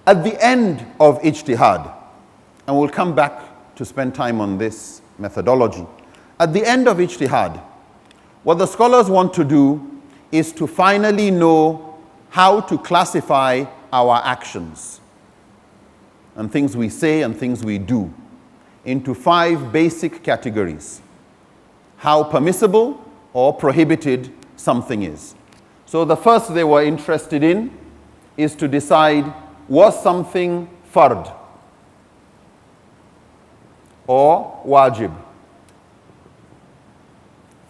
At the end of ijtihad, and we'll come back to spend time on this methodology. At the end of ijtihad, what the scholars want to do is to finally know how to classify our actions and things we say and things we do into 5 basic categories. How permissible or prohibited something is. So the first they were interested in is to decide, was something fard or wajib?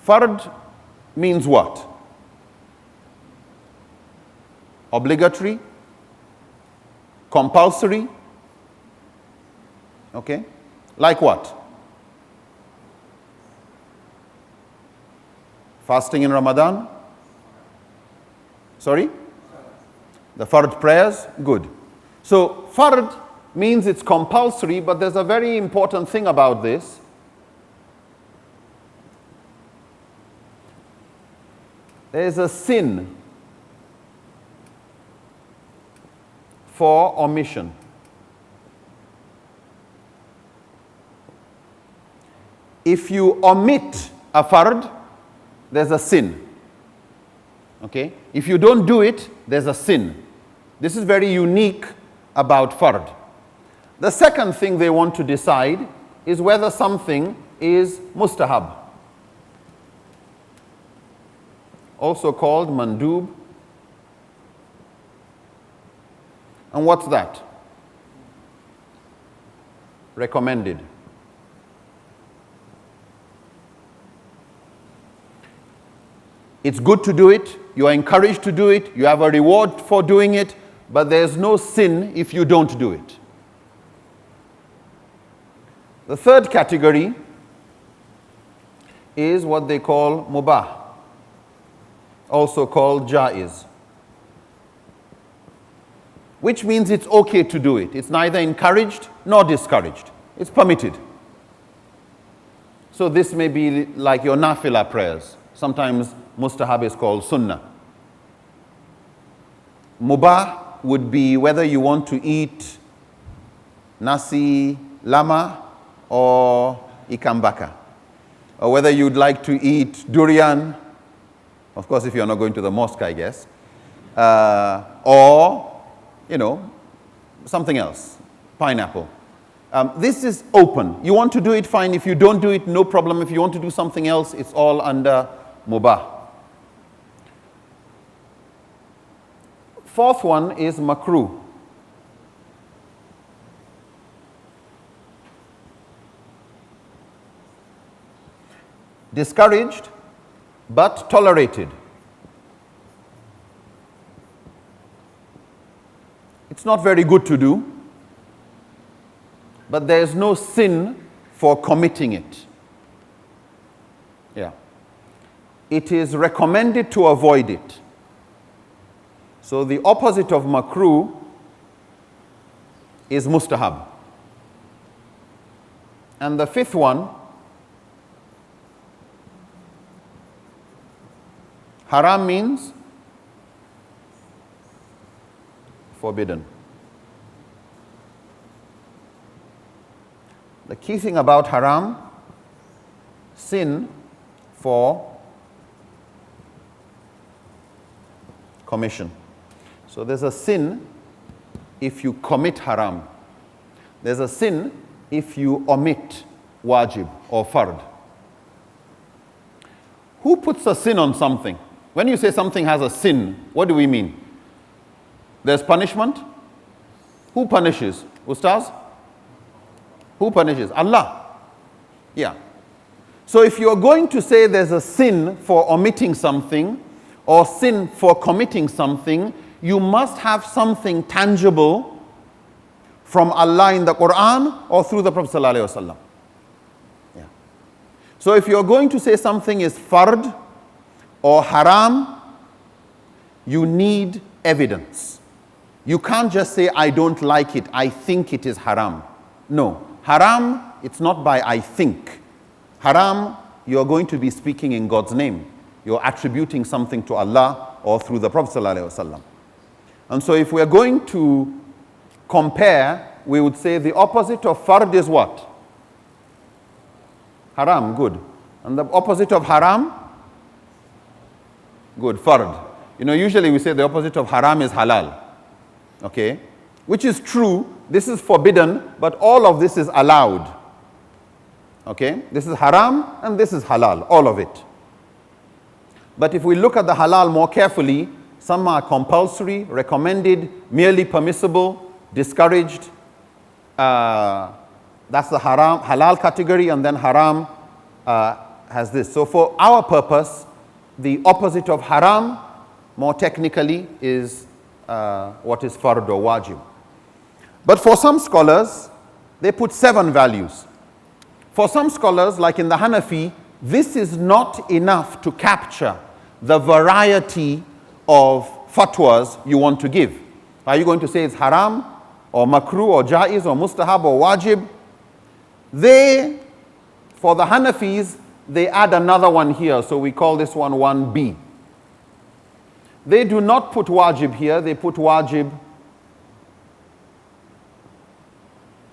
Fard means what? Obligatory? Compulsory? Okay? Like what? Fasting in Ramadan? Sorry? The fard prayers? Good. So fard means it's compulsory, but there's a very important thing about this. There's a sin for omission. If you omit a fard, there's a sin. Okay? If you don't do it, there's a sin. This is very unique about fard. The second thing they want to decide is whether something is mustahab, also called mandub. And what's that? Recommended. It's good to do it, you are encouraged to do it, you have a reward for doing it, but there's no sin if you don't do it. The third category is what they call mubah, also called jaiz, which means it's okay to do it. It's neither encouraged nor discouraged. It's permitted. So this may be like your nafila prayers. Sometimes mustahab is called sunnah. Mubah would be whether you want to eat nasi lama or ikan bakar, or whether you'd like to eat durian, of course if you're not going to the mosque, I guess, or, you know, something else, pineapple. This is open. You want to do it, fine. If you don't do it, no problem. If you want to do something else, it's all under mubah. Fourth one is makruh. Discouraged, but tolerated. It's not very good to do, but there is no sin for committing it. Yeah. It is recommended to avoid it. So the opposite of makruh is mustahab. And the fifth one, haram, means forbidden. The key thing about haram, sin for commission. So there's a sin if you commit haram. There's a sin if you omit wajib or fard. Who puts a sin on something? When you say something has a sin, what do we mean? There's punishment? Who punishes? Ustaz? Who punishes? Allah. Yeah. So if you're going to say there's a sin for omitting something or sin for committing something, you must have something tangible from Allah in the Qur'an or through the Prophet ﷺ. Yeah. So if you're going to say something is fard or haram, you need evidence. You can't just say, I don't like it, I think it is haram. No. Haram, it's not by I think. Haram, you're going to be speaking in God's name. You're attributing something to Allah or through the Prophet ﷺ. And so if we're going to compare, we would say the opposite of fard is what? Haram, good. And the opposite of haram? Good, fard. You know, usually we say the opposite of haram is halal. Okay? Which is true. This is forbidden, but all of this is allowed. Okay? This is haram and this is halal, all of it. But if we look at the halal more carefully, some are compulsory, recommended, merely permissible, discouraged. That's the haram, halal category, and then haram has this. So for our purpose, the opposite of haram, more technically, is what is fard or wajib. But for some scholars, they put 7 values. For some scholars, like in the Hanafi, this is not enough to capture the variety of fatwas you want to give. Are you going to say it's haram, or makruh, or jaiz, or mustahab, or wajib? For the Hanafis, they add another one here, so we call this one 1B. They do not put wajib here, they put wajib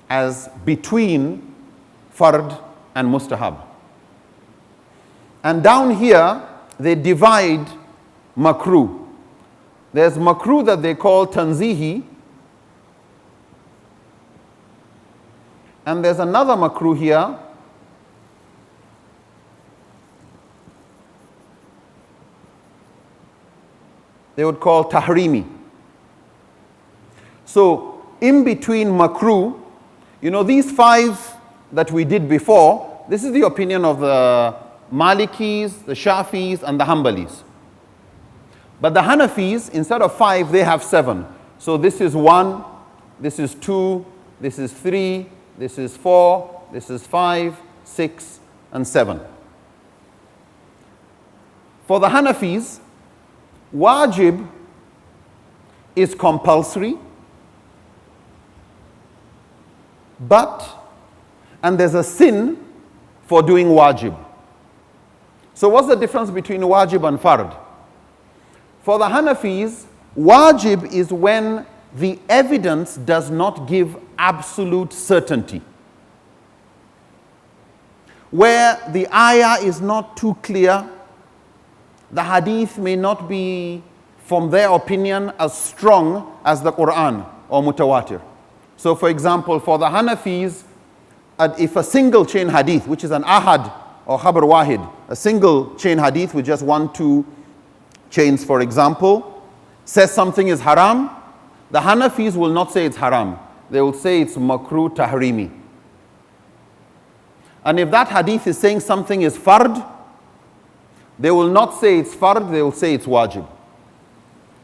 as between fard and mustahab. And down here, they divide makruh. There's makruh that they call tanzihi, and there's another makruh here they would call tahrimi. So in between makruh, you know, these 5 that we did before, this is the opinion of the Malikis, the Shafis, and the Hanbalis. But the Hanafis, instead of 5, they have 7. So this is 1, this is 2, this is 3, this is 4, this is 5, 6, and 7. For the Hanafis, wajib is compulsory, and there's a sin for doing wajib. So what's the difference between wajib and fard? For the Hanafis, wajib is when the evidence does not give absolute certainty. Where the ayah is not too clear, the hadith may not be, from their opinion, as strong as the Qur'an or mutawatir. So for example, for the Hanafis, if a single chain hadith, which is an ahad or khabar wahid, a single chain hadith with just 1, 2 chains, for example, says something is haram, the Hanafis will not say it's haram. They will say it's makruh tahrimi. And if that hadith is saying something is fard, they will not say it's fard, they will say it's wajib.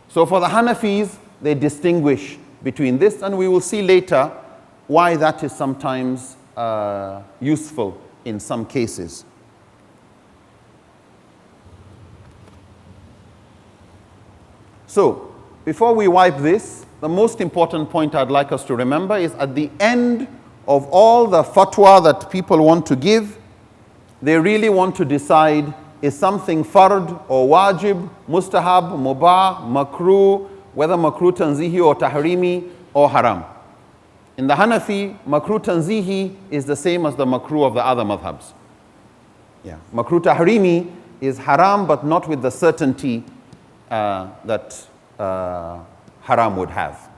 So for the Hanafis, they distinguish between this, and we will see later why that is sometimes useful in some cases. So, before we wipe this, the most important point I'd like us to remember is at the end of all the fatwa that people want to give, they really want to decide, is something fard or wajib, mustahab, mubah, makruh, whether makruh tanzihi or tahrimi or haram. In the Hanafi, makruh tanzihi is the same as the makruh of the other madhabs. Yeah. Makruh tahrimi is haram, but not with the certainty that haram would have.